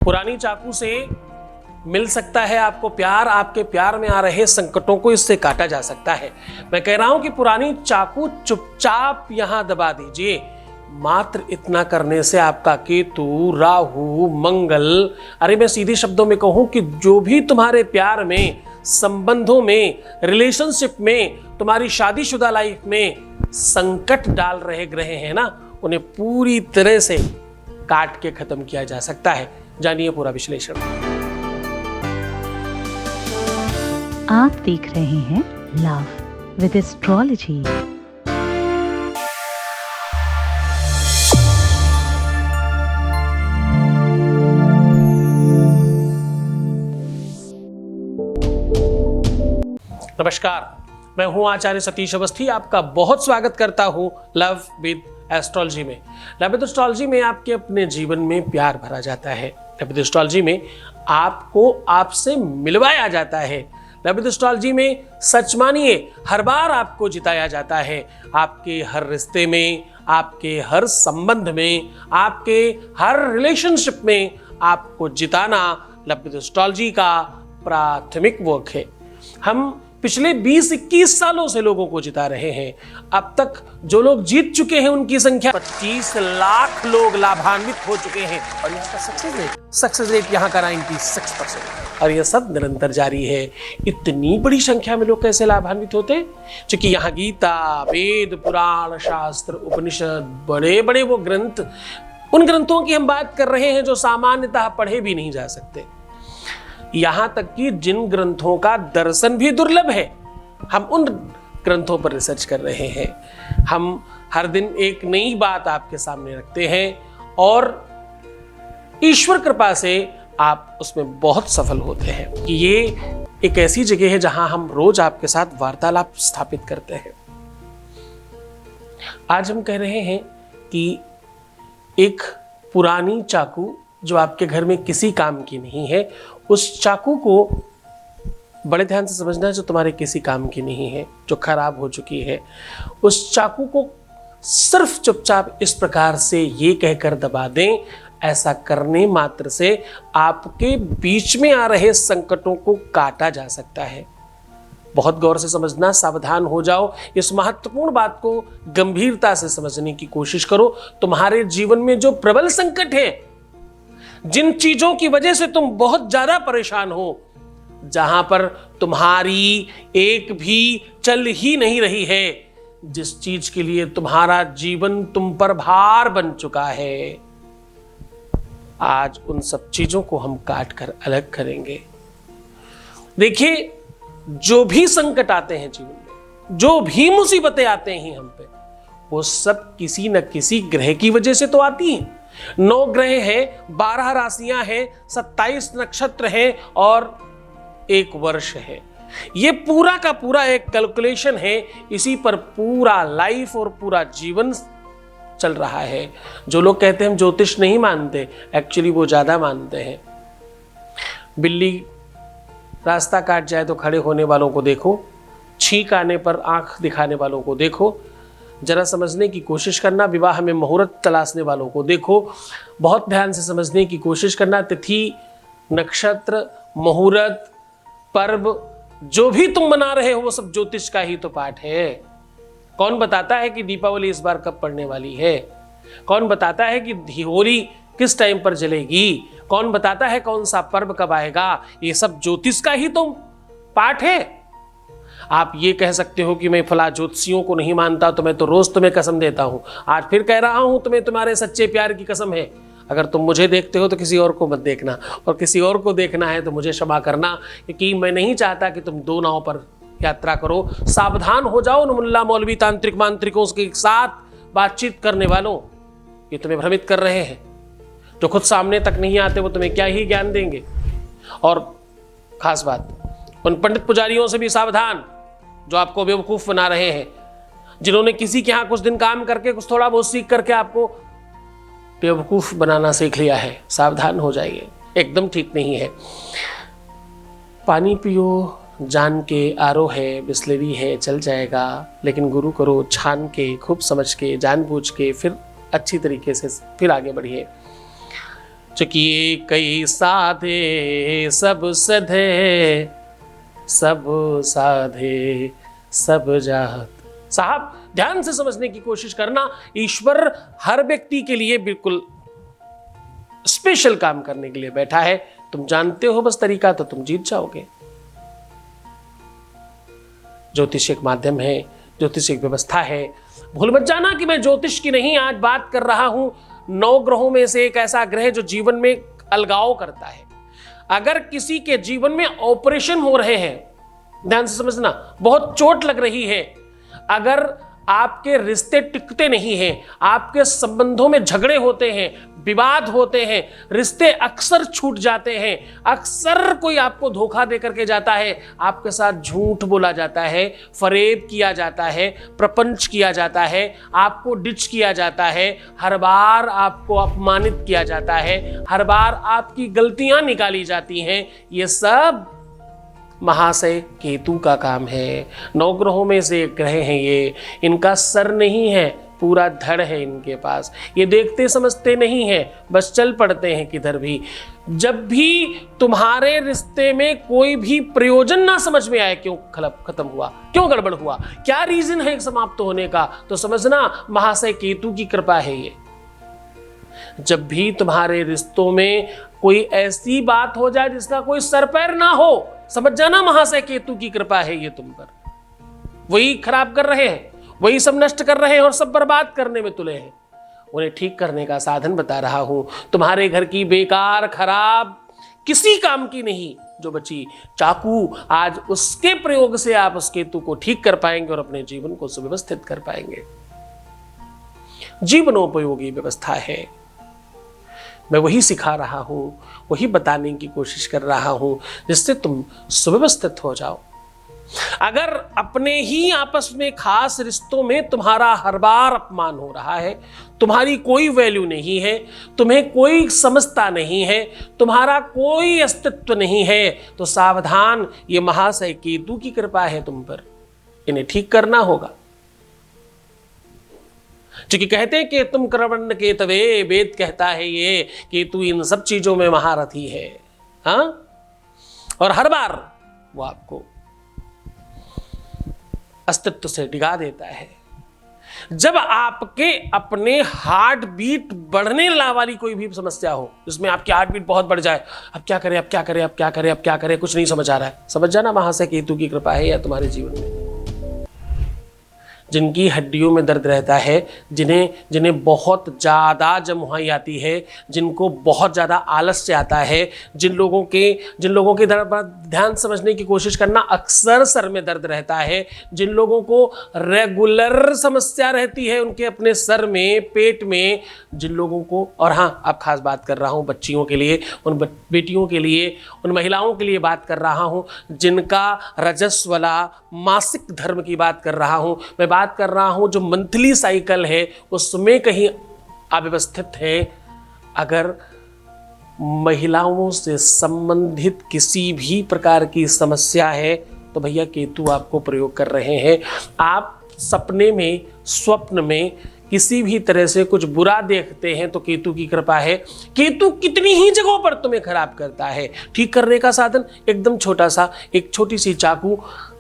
पुरानी चाकू से मिल सकता है आपको प्यार, आपके प्यार में आ रहे संकटों को इससे काटा जा सकता है। मैं कह रहा हूं कि पुरानी चाकू चुपचाप यहां दबा दीजिए। मात्र इतना करने से आपका केतु, राहु, मंगल, अरे मैं सीधे शब्दों में कहूं कि जो भी तुम्हारे प्यार में, संबंधों में, रिलेशनशिप में, तुम्हारी शादीशुदा लाइफ में संकट डाल रहे ग्रह हैं ना, उन्हें पूरी तरह से काट के खत्म किया जा सकता है। जानिए पूरा विश्लेषण। आप देख रहे हैं लव विद एस्ट्रोलॉजी। नमस्कार, मैं हूं आचार्य सतीश अवस्थी। आपका बहुत स्वागत करता हूं लव विद एस्ट्रोलॉजी में। लव विद एस्ट्रोलॉजी में आपके अपने जीवन में प्यार भरा जाता है। लव विद एस्ट्रोलॉजी में आपको आपसे मिलवाया जाता है। लव विद एस्ट्रोलॉजी में सच मानिए हर बार आपको जिताया जाता है। आपके हर रिश्ते में, आपके हर संबंध में, आपके हर रिलेशनशिप में आपको जिताना लव विद एस्ट्रोलॉजी का प्राथमिक वर्क है। हम पिछले 20-21 सालों से लोगों को जिता रहे हैं। अब तक जो लोग जीत चुके हैं उनकी संख्या 25 लाख लोग लाभान्वित हो चुके हैं और यहाँ का सक्सेस रेट यहाँ का 96%। और यह सब निरंतर जारी है। इतनी बड़ी संख्या में लोग कैसे लाभान्वित होते हैं? क्योंकि यहाँ गीता, वेद, पुराण, शास्त्र, उपनिषद, बड़े बड़े वो ग्रंथ, उन ग्रंथों की हम बात कर रहे हैं जो सामान्यतः पढ़े भी नहीं जा सकते। यहां तक कि जिन ग्रंथों का दर्शन भी दुर्लभ है, हम उन ग्रंथों पर रिसर्च कर रहे हैं। हम हर दिन एक नई बात आपके सामने रखते हैं और ईश्वर कृपा से आप उसमें बहुत सफल होते हैं। कि ये एक ऐसी जगह है जहां हम रोज आपके साथ वार्तालाप स्थापित करते हैं। आज हम कह रहे हैं कि एक पुरानी चाकू जो आपके घर में किसी काम की नहीं है, उस चाकू को बड़े ध्यान से समझना है, जो तुम्हारे किसी काम की नहीं है, जो खराब हो चुकी है, उस चाकू को सिर्फ चुपचाप इस प्रकार से ये कहकर दबा दें। ऐसा करने मात्र से आपके बीच में आ रहे संकटों को काटा जा सकता है। बहुत गौर से समझना, सावधान हो जाओ। इस महत्वपूर्ण बात को गंभीरता से समझने की कोशिश करो। तुम्हारे जीवन में जो प्रबल संकट है, जिन चीजों की वजह से तुम बहुत ज्यादा परेशान हो, जहां पर तुम्हारी एक भी चल ही नहीं रही है, जिस चीज के लिए तुम्हारा जीवन तुम पर भार बन चुका है, आज उन सब चीजों को हम काट कर अलग करेंगे। देखिए, जो भी संकट आते हैं जीवन में, जो भी मुसीबतें आते हैं हम पे, वो सब किसी न किसी ग्रह की वजह से तो आती हैं। 9 ग्रह हैं, 12 राशियां हैं, 27 नक्षत्र हैं और 1 वर्ष है। ये पूरा का पूरा एक कैलकुलेशन है। इसी पर पूरा लाइफ और पूरा जीवन चल रहा है। जो लोग कहते हैं हम ज्योतिष नहीं मानते, एक्चुअली वो ज्यादा मानते हैं। बिल्ली रास्ता काट जाए तो खड़े होने वालों को देखो, छींक आने पर आंख दिखाने वालों को देखो, जरा समझने की कोशिश करना, विवाह में मुहूर्त तलाशने वालों को देखो, बहुत ध्यान से समझने की कोशिश करना। तिथि, नक्षत्र, मुहूर्त, पर्व जो भी तुम मना रहे हो वो सब ज्योतिष का ही तो पाठ है। कौन बताता है कि दीपावली इस बार कब पड़ने वाली है? कौन बताता है कि होली किस टाइम पर जलेगी? कौन बताता है कौन सा पर्व कब आएगा? ये सब ज्योतिष का ही तो पाठ है। आप ये कह सकते हो कि मैं फला ज्योतिषियों को नहीं मानता, तो मैं तो रोज तुम्हें कसम देता हूं। आज फिर कह रहा हूं, तुम्हें तुम्हारे सच्चे प्यार की कसम है। अगर तुम मुझे देखते हो तो किसी और को मत देखना, और किसी और को देखना है तो मुझे क्षमा करना, क्योंकि मैं नहीं चाहता कि तुम 2 नाव पर यात्रा करो। सावधान हो जाओ उन मुल्ला मौलवी तांत्रिक मांत्रिकों के साथ बातचीत करने वालों। ये तुम्हें भ्रमित कर रहे हैं। जो खुद सामने तक नहीं आते वो तुम्हें क्या ही ज्ञान देंगे। और खास बात, उन पंडित पुजारियों से भी सावधान जो आपको बेवकूफ बना रहे हैं, जिन्होंने किसी के यहां कुछ दिन काम करके, कुछ थोड़ा बहुत सीख करके आपको बेवकूफ बनाना सीख लिया है। सावधान हो जाइए, एकदम ठीक नहीं है। पानी पियो जान के, आरो है, बिस्लरी है, चल जाएगा, लेकिन गुरु करो छान के, खूब समझ के, जानबूझ के, फिर अच्छी तरीके से फिर आगे बढ़िए। चूंकि कई साधे सब सधे, सब साधे सब जात। साहब ध्यान से समझने की कोशिश करना, ईश्वर हर व्यक्ति के लिए बिल्कुल स्पेशल काम करने के लिए बैठा है। तुम जानते हो बस तरीका तो तुम जीत जाओगे। ज्योतिष एक माध्यम है, ज्योतिष एक व्यवस्था है। भूल मत जाना कि मैं ज्योतिष की नहीं आज बात कर रहा हूं। 9 ग्रहों में से एक ऐसा ग्रह जो जीवन में अलगाव करता है। अगर किसी के जीवन में ऑपरेशन हो रहे हैं, ध्यान से समझना, बहुत चोट लग रही है, अगर आपके रिश्ते टिकते नहीं हैं, आपके संबंधों में झगड़े होते हैं, विवाद होते हैं, रिश्ते अक्सर छूट जाते हैं, अक्सर कोई आपको धोखा दे करके जाता है, आपके साथ झूठ बोला जाता है, फरेब किया जाता है, प्रपंच किया जाता है, आपको डिच किया जाता है, हर बार आपको अपमानित किया जाता है, हर बार आपकी गलतियां निकाली जाती हैं, ये सब महाशय केतु का काम है। 9 ग्रहों में से एक ग्रह हैं ये। इनका सर नहीं है, पूरा धड़ है इनके पास। ये देखते समझते नहीं है, बस चल पड़ते हैं किधर भी। जब भी तुम्हारे रिश्ते में कोई भी प्रयोजन ना समझ में आए, क्यों खत्म हुआ, क्यों गड़बड़ हुआ, क्या रीजन है समाप्त होने का, तो समझना महाशय केतु की कृपा है ये। जब भी तुम्हारे रिश्तों में कोई ऐसी बात हो जाए जिसका कोई सर पैर ना हो, समझ जाना महाशय केतु की कृपा है ये तुम पर। वही खराब कर रहे हैं, वही सब नष्ट कर रहे हैं और सब बर्बाद करने में तुले हैं। उन्हें ठीक करने का साधन बता रहा हूं। तुम्हारे घर की बेकार खराब किसी काम की नहीं जो बची चाकू, आज उसके प्रयोग से आप उस केतु को ठीक कर पाएंगे और अपने जीवन को सुव्यवस्थित कर पाएंगे। जीवनोपयोगी व्यवस्था है, मैं वही सिखा रहा हूं, वही बताने की कोशिश कर रहा हूं जिससे तुम सुव्यवस्थित हो जाओ। अगर अपने ही आपस में खास रिश्तों में तुम्हारा हर बार अपमान हो रहा है, तुम्हारी कोई वैल्यू नहीं है, तुम्हें कोई समझता नहीं है, तुम्हारा कोई अस्तित्व नहीं है, तो सावधान, ये महाशय केतु की कृपा है तुम पर, इन्हें ठीक करना होगा। क्योंकि कहते हैं कि तुम करवर्ण केतवे, वेद कहता है ये कि तू इन सब चीजों में महारथी है। हाँ, और हर बार वो आपको अस्तित्व से डिगा देता है। जब आपके अपने हार्ट बीट बढ़ने वाली कोई भी समस्या हो, जिसमें आपकी हार्ट बीट बहुत बढ़ जाए, अब क्या करें, अब क्या करें, अब क्या करें, अब क्या करें, कुछ नहीं समझ आ रहा है, समझ जाना महाशय केतु की कृपा है या तुम्हारे जीवन में। जिनकी हड्डियों में दर्द रहता है, जिन्हें बहुत ज़्यादा जमुहाई आती है, जिनको बहुत ज़्यादा आलस्य आता है, जिन लोगों के ध्यान समझने की कोशिश करना, अक्सर सर में दर्द रहता है, जिन लोगों को रेगुलर समस्या रहती है उनके अपने सर में, पेट में, जिन लोगों को, और हाँ अब खास बात कर रहा हूँ बच्चियों के लिए, उन बेटियों के लिए, उन महिलाओं के लिए बात कर रहा हूँ जिनका रजस्वला मासिक धर्म की बात कर रहा हूँ मैं, बात कर रहा हूं जो मंथली साइकिल है उसमें कहीं अव्यवस्थित है। अगर महिलाओं से संबंधित किसी भी प्रकार की समस्या है तो भैया केतु आपको प्रयोग कर रहे हैं। आप सपने में, स्वप्न में किसी भी तरह से कुछ बुरा देखते हैं तो केतु की कृपा है। केतु कितनी ही जगहों पर तुम्हें खराब करता है। ठीक करने का साधन एकदम छोटा सा, एक छोटी सी चाकू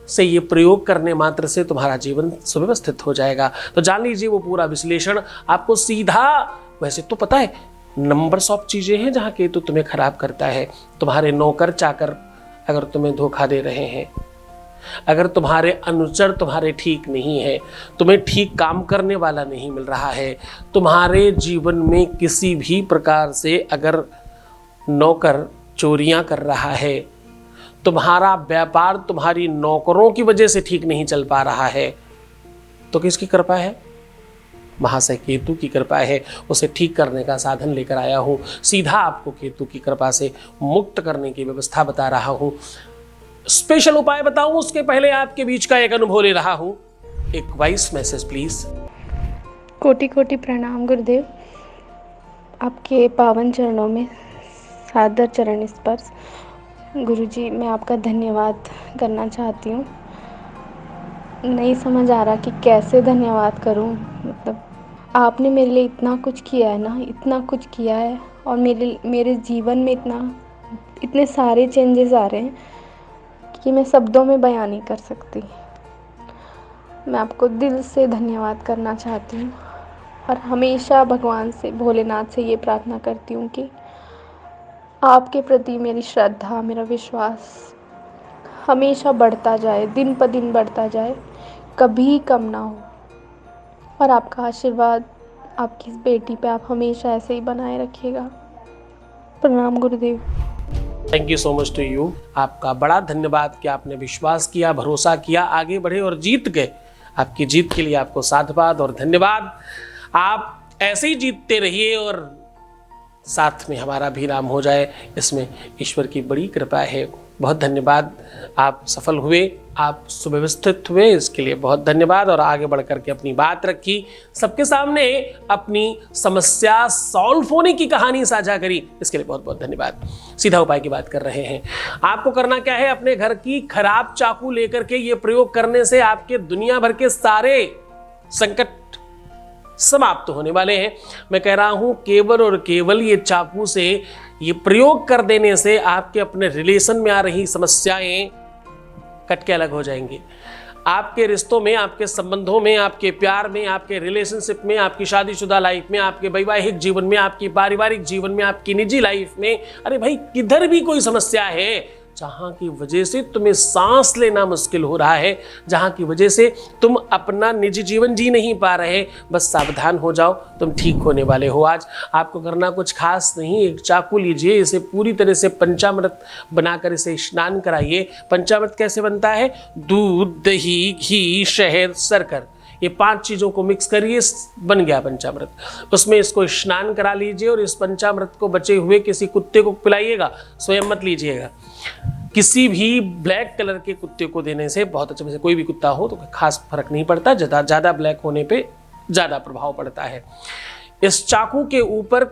से ये प्रयोग करने मात्र से तुम्हारा जीवन सुव्यवस्थित हो जाएगा। तो जान लीजिए वो पूरा विश्लेषण आपको सीधा, वैसे तो पता है नंबर्स ऑफ चीजें हैं जहां केतु तुम्हें खराब करता है। तुम्हारे नौकर चाकर अगर तुम्हें धोखा दे रहे हैं, अगर तुम्हारे अनुचर तुम्हारे ठीक नहीं है, तुम्हें ठीक काम करने वाला नहीं मिल रहा है, तुम्हारे जीवन में किसी भी प्रकार से अगर नौकर चोरियां कर रहा है, तुम्हारा व्यापार तुम्हारी नौकरों की वजह से ठीक नहीं चल पा रहा है, तो किसकी कृपा है? महाशय केतु की कृपा है। उसे ठीक करने का साधन लेकर आया हूं। सीधा आपको केतु की कृपा से मुक्त करने की व्यवस्था बता रहा हूं। स्पेशल उपाय बताऊं उसके पहले आपके बीच का एक अनुभव ले रहा हूं। एक वॉइस मैसेज प्लीज। कोटि कोटि प्रणाम गुरुदेव, आपके पावन चरणों में सादर चरण स्पर्श। गुरुजी, मैं आपका धन्यवाद करना चाहती हूँ। नहीं समझ आ रहा कि कैसे धन्यवाद करूँ। मतलब आपने मेरे लिए इतना कुछ किया है ना, इतना कुछ किया है, और मेरे जीवन में इतने सारे चेंजेस आ रहे हैं कि मैं शब्दों में बयां नहीं कर सकती। मैं आपको दिल से धन्यवाद करना चाहती हूँ और हमेशा भगवान से, भोलेनाथ से ये प्रार्थना करती हूँ कि आपके प्रति मेरी श्रद्धा, मेरा विश्वास हमेशा बढ़ता जाए, दिन पर दिन बढ़ता जाए, कभी कम ना हो। और आपका आशीर्वाद आपकी इस बेटी पे आप हमेशा ऐसे ही बनाए रखिएगा। प्रणाम गुरुदेव। Thank you so much to you. आपका बड़ा धन्यवाद कि आपने विश्वास किया, भरोसा किया, आगे बढ़े और जीत गए। आपकी जीत के लिए आपको साधुवाद और धन्यवाद। आप ऐसे ही जीतते रहिए और साथ में हमारा भी नाम हो जाए, इसमें ईश्वर की बड़ी कृपा है। बहुत धन्यवाद। आप सफल हुए, आप सुव्यवस्थित हुए, इसके लिए बहुत धन्यवाद। और आगे बढ़ करके अपनी बात रखी, सबके सामने अपनी समस्या सॉल्व होने की कहानी साझा करी, इसके लिए बहुत बहुत धन्यवाद। सीधा उपाय की बात कर रहे हैं। आपको करना क्या है, अपने घर की खराब चाकू लेकर के ये प्रयोग करने से आपके दुनिया भर के सारे संकट समाप्त होने वाले हैं। मैं कह रहा हूं केवल और केवल ये चाकू से, ये प्रयोग कर देने से आपके अपने रिलेशन में आ रही समस्याएं कट के अलग हो जाएंगी। आपके रिश्तों में, आपके संबंधों में, आपके प्यार में, आपके रिलेशनशिप में, आपकी शादीशुदा लाइफ में, आपके वैवाहिक जीवन में, आपकी पारिवारिक जीवन में, आपकी निजी लाइफ में, अरे भाई किधर भी कोई समस्या है जहां की वजह से तुम्हें सांस लेना मुश्किल हो रहा है, जहां की वजह से तुम अपना निजी जीवन जी नहीं पा रहे, बस सावधान हो जाओ, तुम ठीक होने वाले हो। आज आपको करना कुछ खास नहीं, एक चाकू लीजिए, इसे पूरी तरह से पंचामृत बनाकर इसे स्नान कराइए। पंचामृत कैसे बनता है? दूध, दही, घी, शहद, शक्कर, ये 5 चीज़ों को मिक्स करिए, बन गया पंचामृत। उसमें इसको स्नान करा लीजिए और इस पंचामृत को बचे हुए किसी कुत्ते को पिलाइएगा, स्वयं मत लीजिएगा। किसी भी ब्लैक कलर के कुत्ते को देने से बहुत अच्छा, वैसे कोई भी कुत्ता हो तो खास फर्क नहीं पड़ता, ज़्यादा ब्लैक होने पे ज़्यादा प्रभाव पड़ता है। इस चाकू के ऊपर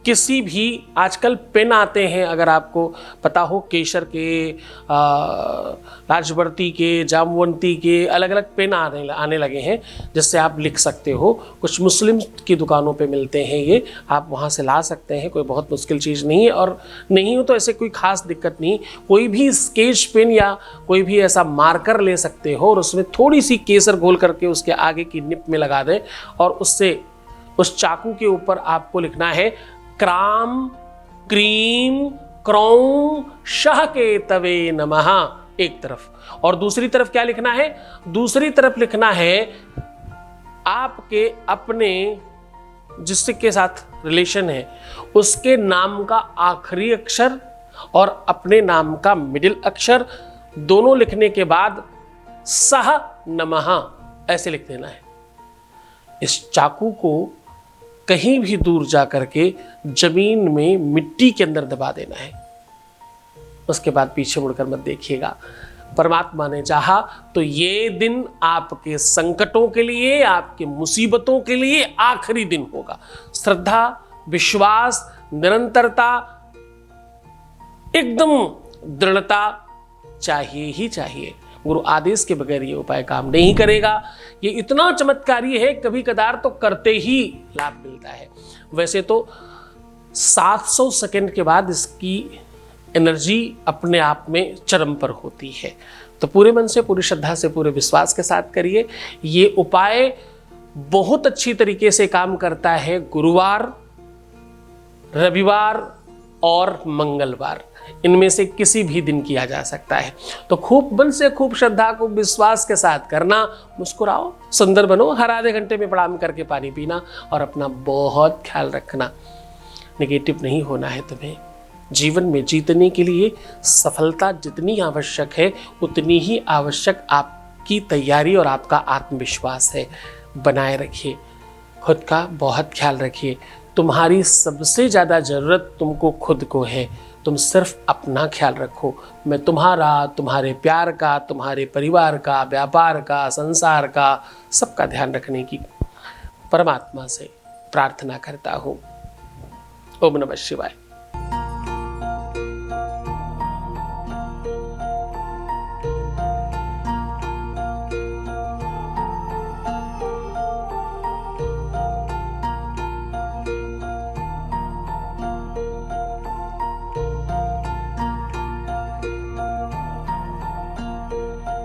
किसी भी, आजकल पेन आते हैं, अगर आपको पता हो, केसर के, राजवर्ती के, जामवंती के, अलग अलग पेन आने लगे हैं जिससे आप लिख सकते हो। कुछ मुस्लिम की दुकानों पे मिलते हैं ये, आप वहाँ से ला सकते हैं, कोई बहुत मुश्किल चीज़ नहीं है। और नहीं हो तो ऐसे कोई खास दिक्कत नहीं, कोई भी स्केच पेन या कोई भी ऐसा मार्कर ले सकते हो और उसमें थोड़ी सी केसर घोल करके उसके आगे की निप में लगा दें और उससे उस चाकू के ऊपर आपको लिखना है क्राम क्रीम क्रौं शह के तवे नमः एक तरफ, और दूसरी तरफ क्या लिखना है? दूसरी तरफ लिखना है आपके अपने जिसके साथ रिलेशन है उसके नाम का आखिरी अक्षर और अपने नाम का मिडिल अक्षर, दोनों लिखने के बाद सह नमः ऐसे लिख देना है। इस चाकू को कहीं भी दूर जा करके जमीन में मिट्टी के अंदर दबा देना है, उसके बाद पीछे मुड़कर मत देखिएगा। परमात्मा ने चाहा तो ये दिन आपके संकटों के लिए, आपके मुसीबतों के लिए आखिरी दिन होगा। श्रद्धा, विश्वास, निरंतरता, एकदम दृढ़ता चाहिए ही चाहिए। गुरु आदेश के बगैर ये उपाय काम नहीं करेगा। ये इतना चमत्कारी है, कभी कदार तो करते ही लाभ मिलता है। वैसे तो 700 सेकंड के बाद इसकी एनर्जी अपने आप में चरम पर होती है। तो पूरे मन से, पूरी श्रद्धा से, पूरे विश्वास के साथ करिए। ये उपाय बहुत अच्छी तरीके से काम करता है गुरुवार, रविवार और मंगलवार, इनमें से किसी भी दिन किया जा सकता है। तो खूब मन से, खूब श्रद्धा को विश्वास के साथ करना, मुस्कुराओ, सुंदर बनो, हर आधे घंटे में प्रणाम करके पानी पीना और अपना बहुत ख्याल रखना। नेगेटिव नहीं होना है तुम्हें। जीवन में जीतने के लिए सफलता जितनी आवश्यक है उतनी ही आवश्यक आपकी तैयारी और आपका आत्मविश्वास है। बनाए रखिए, खुद का बहुत ख्याल रखिए। तुम्हारी सबसे ज़्यादा ज़रूरत तुमको खुद को है। तुम सिर्फ अपना ख्याल रखो। मैं तुम्हारा, तुम्हारे प्यार का, तुम्हारे परिवार का, व्यापार का, संसार का, सबका ध्यान रखने की परमात्मा से प्रार्थना करता हूँ। ओम नमः शिवाय।